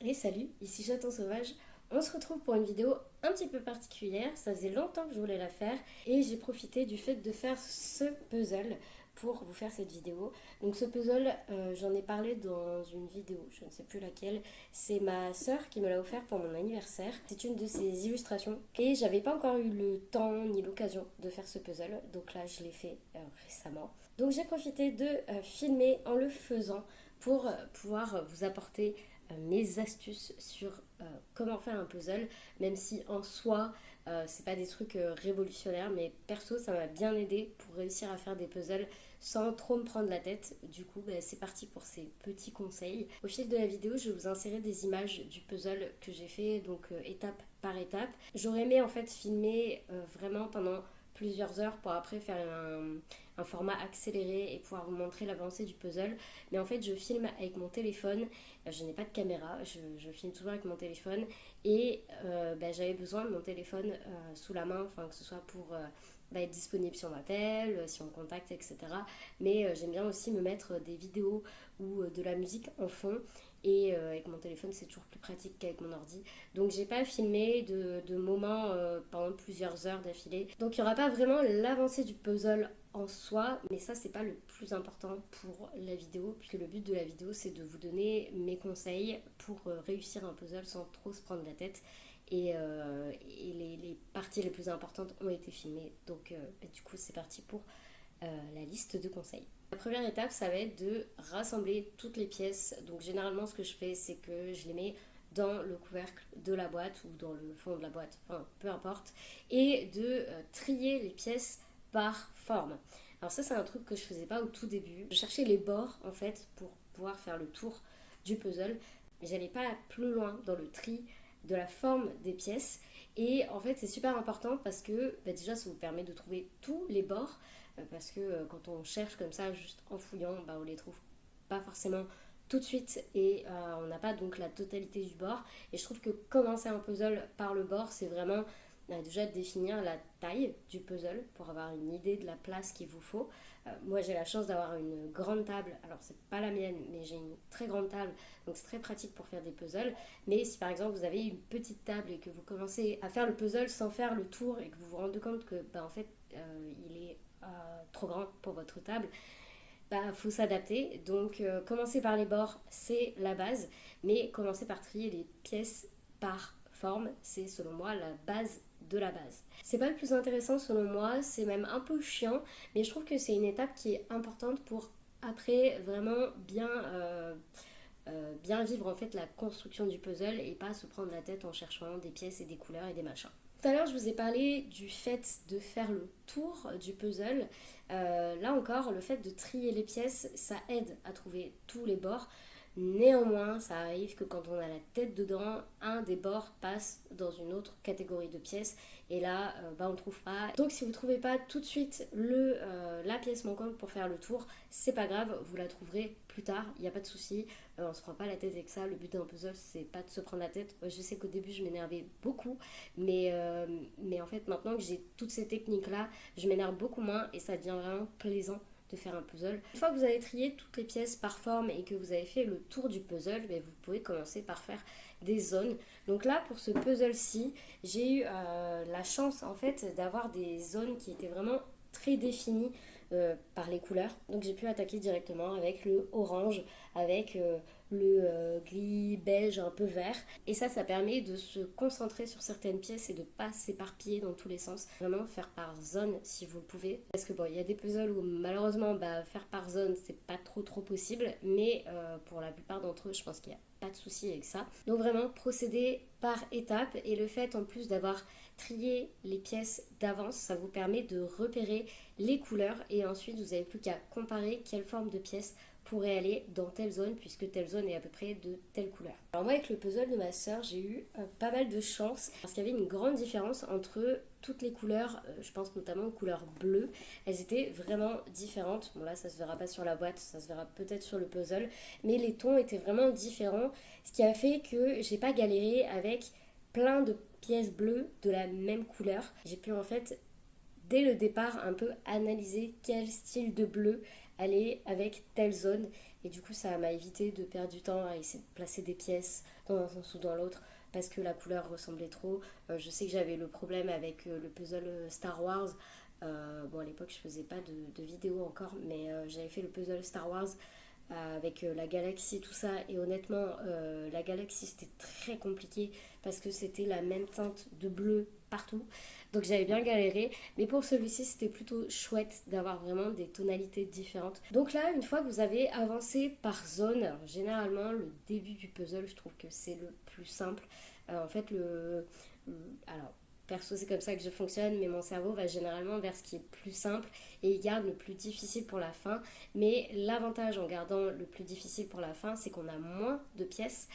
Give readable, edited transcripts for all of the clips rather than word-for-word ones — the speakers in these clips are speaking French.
Et salut, ici Chaton Sauvage. On se retrouve pour une vidéo un petit peu particulière. Ça faisait longtemps que je voulais la faire et j'ai profité du fait de faire ce puzzle pour vous faire cette vidéo. Donc ce puzzle, j'en ai parlé dans une vidéo, je ne sais plus laquelle. C'est ma sœur qui me l'a offert pour mon anniversaire. C'est une de ses illustrations et j'avais pas encore eu le temps ni l'occasion de faire ce puzzle. Donc là, je l'ai fait récemment. Donc j'ai profité de filmer en le faisant pour pouvoir vous apporter mes astuces sur comment faire un puzzle, même si en soi c'est pas des trucs révolutionnaires, mais perso ça m'a bien aidé pour réussir à faire des puzzles sans trop me prendre la tête. Du coup c'est parti pour ces petits conseils. Au fil de la vidéo je vais vous insérer des images du puzzle que j'ai fait, donc étape par étape. J'aurais aimé en fait filmer vraiment pendant plusieurs heures pour après faire un format accéléré et pouvoir vous montrer l'avancée du puzzle, mais en fait je filme avec mon téléphone. Je n'ai pas de caméra, je filme toujours avec mon téléphone et j'avais besoin de mon téléphone sous la main, enfin que ce soit pour être disponible si on m'appelle, si on me contacte, etc. Mais j'aime bien aussi me mettre des vidéos ou de la musique en fond. Et avec mon téléphone, c'est toujours plus pratique qu'avec mon ordi. Donc, j'ai pas filmé de moments pendant plusieurs heures d'affilée. Donc, il n'y aura pas vraiment l'avancée du puzzle en soi, mais ça, c'est pas le plus important pour la vidéo, puisque le but de la vidéo, c'est de vous donner mes conseils pour réussir un puzzle sans trop se prendre la tête. Et les parties les plus importantes ont été filmées. Donc, du coup, c'est parti pour la liste de conseils. La première étape, ça va être de rassembler toutes les pièces. Donc généralement, ce que je fais, c'est que je les mets dans le couvercle de la boîte ou dans le fond de la boîte, enfin peu importe, et de trier les pièces par forme. Alors ça, c'est un truc que je faisais pas au tout début. Je cherchais les bords en fait pour pouvoir faire le tour du puzzle, mais j'allais pas plus loin dans le tri de la forme des pièces. Et en fait, c'est super important parce que déjà, ça vous permet de trouver tous les bords parce que quand on cherche comme ça, juste en fouillant, on les trouve pas forcément tout de suite et on n'a pas donc la totalité du bord. Et je trouve que commencer un puzzle par le bord, c'est vraiment déjà définir la taille du puzzle pour avoir une idée de la place qu'il vous faut. Moi j'ai la chance d'avoir une grande table, alors c'est pas la mienne, mais j'ai une très grande table, donc c'est très pratique pour faire des puzzles. Mais si par exemple vous avez une petite table et que vous commencez à faire le puzzle sans faire le tour et que vous vous rendez compte que en fait il est trop grand pour votre table, faut s'adapter. Donc commencer par les bords, c'est la base, mais commencer par trier les pièces par forme, c'est selon moi la base de la base. C'est pas le plus intéressant selon moi, c'est même un peu chiant, mais je trouve que c'est une étape qui est importante pour après vraiment bien vivre en fait la construction du puzzle et pas se prendre la tête en cherchant des pièces et des couleurs et des machins. Tout à l'heure, je vous ai parlé du fait de faire le tour du puzzle. Là encore, le fait de trier les pièces, ça aide à trouver tous les bords. Néanmoins, ça arrive que quand on a la tête dedans, un des bords passe dans une autre catégorie de pièces et là, on ne trouve pas. Donc si vous ne trouvez pas tout de suite la pièce manquante pour faire le tour, c'est pas grave, vous la trouverez plus tard, il n'y a pas de souci. On se prend pas la tête avec ça. Le but d'un puzzle, c'est pas de se prendre la tête. Je sais qu'au début, je m'énervais beaucoup, mais en fait, maintenant que j'ai toutes ces techniques-là, je m'énerve beaucoup moins et ça devient vraiment plaisant de faire un puzzle. Une fois que vous avez trié toutes les pièces par forme et que vous avez fait le tour du puzzle, vous pouvez commencer par faire des zones. Donc là, pour ce puzzle-ci, j'ai eu la chance en fait d'avoir des zones qui étaient vraiment très définies par les couleurs. Donc j'ai pu attaquer directement avec le orange, avec le gris beige un peu vert. Et ça permet de se concentrer sur certaines pièces et de pas s'éparpiller dans tous les sens. Vraiment faire par zone si vous le pouvez. Parce que il y a des puzzles où malheureusement faire par zone c'est pas trop possible. Mais pour la plupart d'entre eux, je pense qu'il y a pas de souci avec ça. Donc vraiment procéder par étapes et le fait en plus d'avoir trié les pièces d'avance, ça vous permet de repérer les couleurs et ensuite vous n'avez plus qu'à comparer quelle forme de pièce pourrait aller dans telle zone puisque telle zone est à peu près de telle couleur. Alors moi avec le puzzle de ma sœur j'ai eu pas mal de chance parce qu'il y avait une grande différence entre toutes les couleurs, je pense notamment aux couleurs bleues, elles étaient vraiment différentes. Bon là ça se verra pas sur la boîte, ça se verra peut-être sur le puzzle, mais les tons étaient vraiment différents, ce qui a fait que j'ai pas galéré avec plein de pièces bleues de la même couleur. J'ai pu en fait dès le départ un peu analyser quel style de bleu aller avec telle zone et du coup ça m'a évité de perdre du temps à essayer de placer des pièces dans un sens ou dans l'autre parce que la couleur ressemblait trop. Je sais que j'avais le problème avec le puzzle Star Wars. Bon, à l'époque je faisais pas de vidéo encore, mais j'avais fait le puzzle Star Wars avec la galaxie et tout ça, et honnêtement la galaxie c'était très compliqué parce que c'était la même teinte de bleu partout, donc j'avais bien galéré, mais pour celui-ci c'était plutôt chouette d'avoir vraiment des tonalités différentes. Donc là, une fois que vous avez avancé par zone, alors, généralement le début du puzzle je trouve que c'est le plus simple. En fait alors perso c'est comme ça que je fonctionne, mais mon cerveau va généralement vers ce qui est plus simple et il garde le plus difficile pour la fin. Mais l'avantage en gardant le plus difficile pour la fin, c'est qu'on a moins de pièces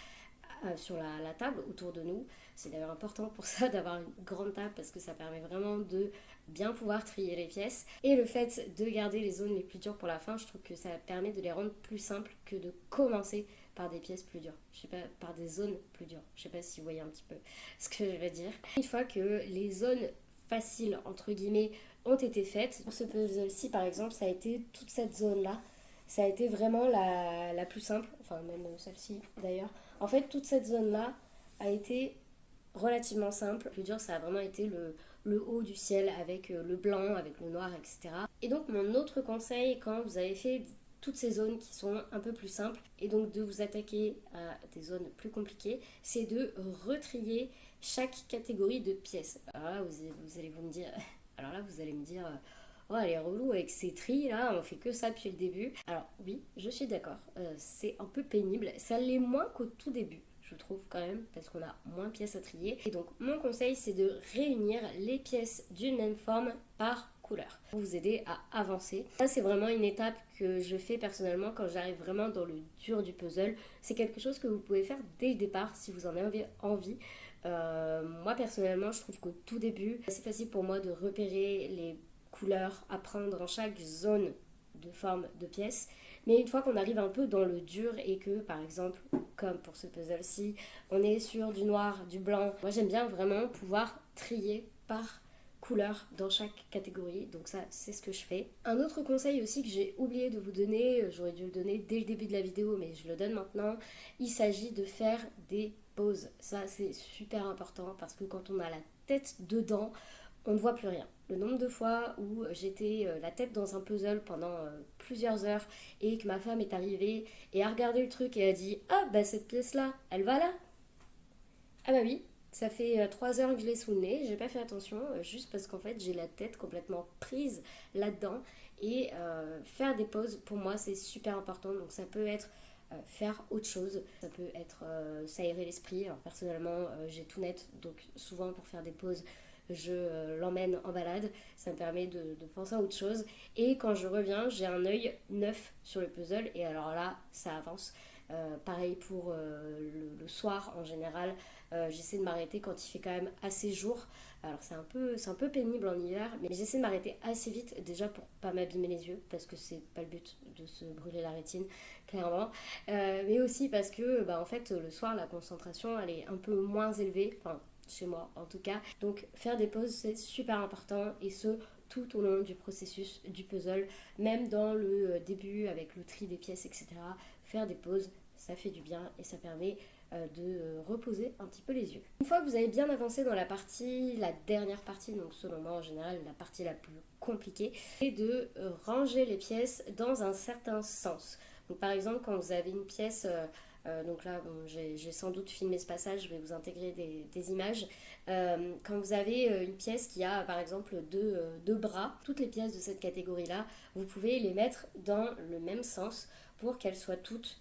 sur la table autour de nous. C'est d'ailleurs important pour ça d'avoir une grande table parce que ça permet vraiment de bien pouvoir trier les pièces. Et le fait de garder les zones les plus dures pour la fin, je trouve que ça permet de les rendre plus simples que de commencer par des pièces plus dures. Je sais pas, par des zones plus dures. Je sais pas si vous voyez un petit peu ce que je veux dire. Une fois que les zones faciles, entre guillemets, ont été faites, pour ce puzzle-ci par exemple, ça a été toute cette zone-là. Ça a été vraiment la plus simple, enfin même celle-ci d'ailleurs. En fait, toute cette zone-là a été relativement simple. Le plus dur, ça a vraiment été le haut du ciel avec le blanc, avec le noir, etc. Et donc, mon autre conseil, quand vous avez fait toutes ces zones qui sont un peu plus simples, et donc de vous attaquer à des zones plus compliquées, c'est de retrier chaque catégorie de pièces. Alors là, vous allez me dire... Alors là, vous allez me dire... Oh, elle est relou avec ces tris là, on fait que ça depuis le début. Alors oui, je suis d'accord, c'est un peu pénible. Ça l'est moins qu'au tout début, je trouve quand même, parce qu'on a moins de pièces à trier. Et donc mon conseil, c'est de réunir les pièces d'une même forme par couleur pour vous aider à avancer. Ça, c'est vraiment une étape que je fais personnellement quand j'arrive vraiment dans le dur du puzzle. C'est quelque chose que vous pouvez faire dès le départ si vous en avez envie. Moi personnellement, je trouve qu'au tout début, c'est facile pour moi de repérer les couleurs à prendre dans chaque zone de forme de pièce. Mais une fois qu'on arrive un peu dans le dur et que, par exemple, comme pour ce puzzle-ci, on est sur du noir, du blanc, moi j'aime bien vraiment pouvoir trier par couleur dans chaque catégorie. Donc ça, c'est ce que je fais. Un autre conseil aussi que j'ai oublié de vous donner, j'aurais dû le donner dès le début de la vidéo, mais je le donne maintenant, il s'agit de faire des pauses. Ça, c'est super important parce que quand on a la tête dedans, on ne voit plus rien. Le nombre de fois où j'étais la tête dans un puzzle pendant plusieurs heures et que ma femme est arrivée et a regardé le truc et a dit « Ah, bah cette pièce-là, elle va là ?» Ah bah oui, ça fait 3 heures que je l'ai sous le nez, j'ai pas fait attention, juste parce qu'en fait j'ai la tête complètement prise là-dedans. Et faire des pauses, pour moi, c'est super important. Donc ça peut être faire autre chose, ça peut être s'aérer l'esprit. Alors personnellement, j'ai tout net, donc souvent pour faire des pauses, je l'emmène en balade, ça me permet de penser à autre chose. Et quand je reviens, j'ai un œil neuf sur le puzzle, et alors là, ça avance. Pareil pour le soir en général, j'essaie de m'arrêter quand il fait quand même assez jour. Alors c'est un peu pénible en hiver, mais j'essaie de m'arrêter assez vite déjà pour pas m'abîmer les yeux, parce que c'est pas le but de se brûler la rétine, clairement. Mais aussi parce que en fait le soir la concentration elle est un peu moins élevée, enfin chez moi en tout cas. Donc faire des pauses c'est super important, et ce tout au long du processus du puzzle, même dans le début avec le tri des pièces, etc. Faire des pauses, ça fait du bien et ça permet de reposer un petit peu les yeux. Une fois que vous avez bien avancé dans la dernière partie, donc selon moi en général la partie la plus compliquée, c'est de ranger les pièces dans un certain sens. Donc par exemple quand vous avez une pièce, donc là bon, j'ai sans doute filmé ce passage, je vais vous intégrer des images. Quand vous avez une pièce qui a par exemple deux bras, toutes les pièces de cette catégorie là, vous pouvez les mettre dans le même sens pour qu'elles soient toutes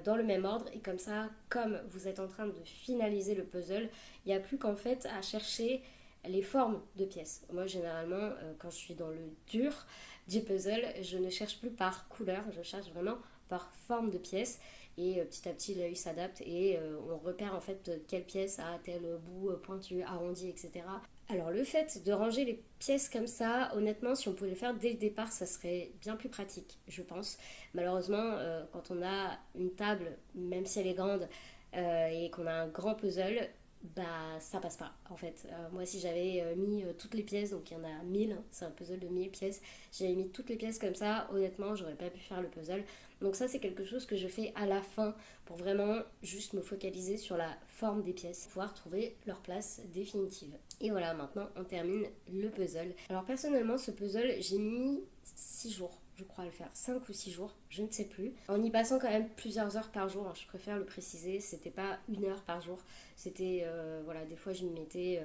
dans le même ordre, et comme ça, comme vous êtes en train de finaliser le puzzle, il n'y a plus qu'en fait à chercher les formes de pièces. Moi généralement quand je suis dans le dur du puzzle, je ne cherche plus par couleur, je cherche vraiment par forme de pièce, et petit à petit l'œil s'adapte et on repère en fait quelle pièce a tel bout pointu, arrondi, etc. Alors le fait de ranger les pièces comme ça, honnêtement, si on pouvait le faire dès le départ, ça serait bien plus pratique, je pense. Malheureusement, quand on a une table, même si elle est grande, et qu'on a un grand puzzle, bah ça passe pas en fait. Moi si j'avais mis toutes les pièces, donc il y en a 1000, hein, c'est un puzzle de 1000 pièces, j'avais mis toutes les pièces comme ça, honnêtement j'aurais pas pu faire le puzzle. Donc ça c'est quelque chose que je fais à la fin pour vraiment juste me focaliser sur la forme des pièces, pour pouvoir trouver leur place définitive. Et voilà, maintenant on termine le puzzle. Alors personnellement ce puzzle j'ai mis 6 jours je crois à le faire, 5 ou 6 jours, je ne sais plus. En y passant quand même plusieurs heures par jour, hein, je préfère le préciser, c'était pas 1 heure par jour, c'était, voilà, des fois je me mettais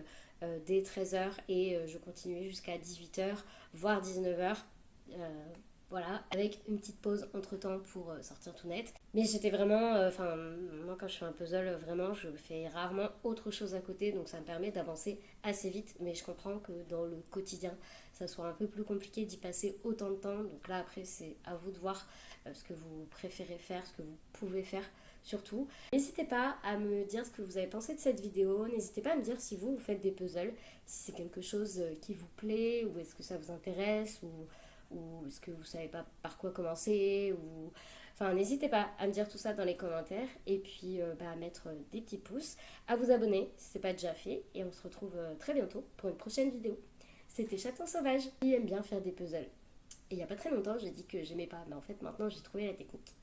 dès 13 heures et je continuais jusqu'à 18 heures, voire 19 heures. Voilà, avec une petite pause entre temps pour sortir tout net. Mais j'étais vraiment, enfin, moi quand je fais un puzzle, vraiment, je fais rarement autre chose à côté, donc ça me permet d'avancer assez vite. Mais je comprends que dans le quotidien, ça soit un peu plus compliqué d'y passer autant de temps. Donc là, après, c'est à vous de voir ce que vous préférez faire, ce que vous pouvez faire surtout. N'hésitez pas à me dire ce que vous avez pensé de cette vidéo, n'hésitez pas à me dire si vous faites des puzzles, si c'est quelque chose qui vous plaît, ou est-ce que ça vous intéresse, ou est-ce que vous savez pas par quoi commencer, ou... Enfin, n'hésitez pas à me dire tout ça dans les commentaires, et puis à mettre des petits pouces, à vous abonner si ce n'est pas déjà fait, et on se retrouve très bientôt pour une prochaine vidéo. C'était Chaton Sauvage, qui aime bien faire des puzzles. Et il n'y a pas très longtemps, j'ai dit que j'aimais pas, mais en fait maintenant j'ai trouvé la technique.